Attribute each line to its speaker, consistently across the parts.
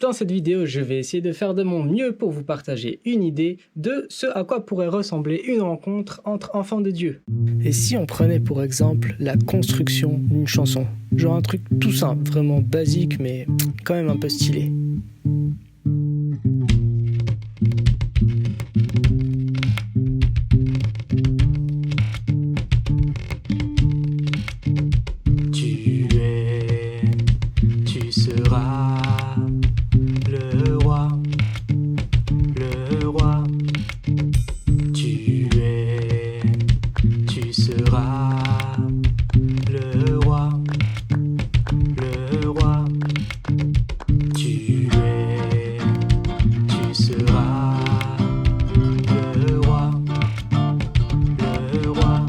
Speaker 1: Dans cette vidéo, je vais essayer de faire de mon mieux pour vous partager une idée de ce à quoi pourrait ressembler une rencontre entre enfants de Dieu. Et si on prenait pour exemple la construction d'une chanson, genre un truc tout simple, vraiment basique mais quand même un peu stylé. Tu seras le roi. Tu seras le roi. Tu seras le roi.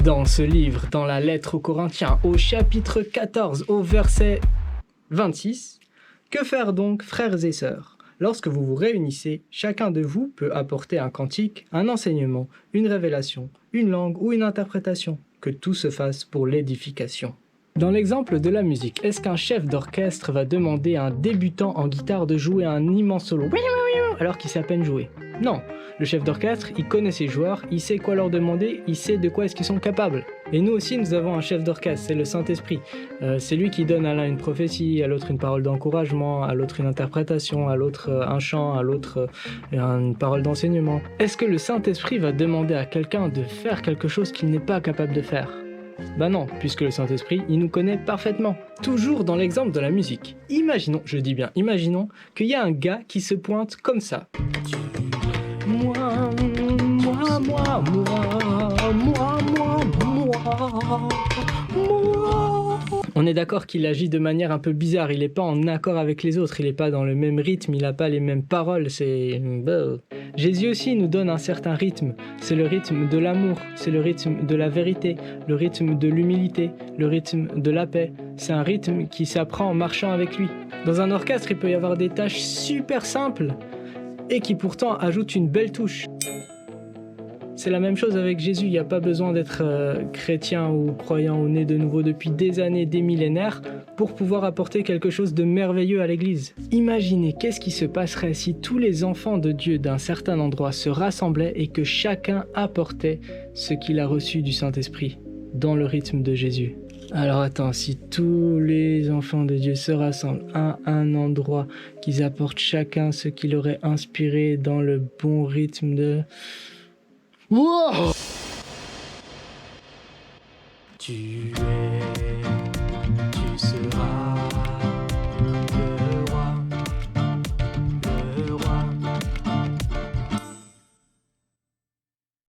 Speaker 1: Dans ce livre, dans la lettre aux Corinthiens, au chapitre 14, au verset 26, que faire donc, frères et sœurs? Lorsque vous vous réunissez, chacun de vous peut apporter un cantique, un enseignement, une révélation, une langue ou une interprétation. Que tout se fasse pour l'édification. Dans l'exemple de la musique, est-ce qu'un chef d'orchestre va demander à un débutant en guitare de jouer un immense solo alors qu'il sait à peine jouer? Non, le chef d'orchestre, il connaît ses joueurs, il sait quoi leur demander, il sait de quoi est-ce qu'ils sont capables. Et nous aussi, nous avons un chef d'orchestre, c'est le Saint-Esprit. C'est lui qui donne à l'un une prophétie, à l'autre une parole d'encouragement, à l'autre une interprétation, à l'autre un chant, à l'autre une parole d'enseignement. Est-ce que le Saint-Esprit va demander à quelqu'un de faire quelque chose qu'il n'est pas capable de faire? Bah non, puisque le Saint-Esprit, il nous connaît parfaitement. Toujours dans l'exemple de la musique. Imaginons, je dis bien imaginons, qu'il y a un gars qui se pointe comme ça. Moi. On est d'accord qu'il agit de manière un peu bizarre, il n'est pas en accord avec les autres, il n'est pas dans le même rythme, il n'a pas les mêmes paroles, c'est... Jésus aussi nous donne un certain rythme, c'est le rythme de l'amour, c'est le rythme de la vérité, le rythme de l'humilité, le rythme de la paix, c'est un rythme qui s'apprend en marchant avec lui. Dans un orchestre, il peut y avoir des tâches super simples et qui pourtant ajoutent une belle touche. C'est la même chose avec Jésus, il n'y a pas besoin d'être chrétien ou croyant ou né de nouveau depuis des années, des millénaires, pour pouvoir apporter quelque chose de merveilleux à l'Église. Imaginez qu'est-ce qui se passerait si tous les enfants de Dieu d'un certain endroit se rassemblaient et que chacun apportait ce qu'il a reçu du Saint-Esprit, dans le rythme de Jésus. Alors attends, si tous les enfants de Dieu se rassemblent à un endroit, qu'ils apportent chacun ce qu'il aurait inspiré dans le bon rythme de... Wow! Tu es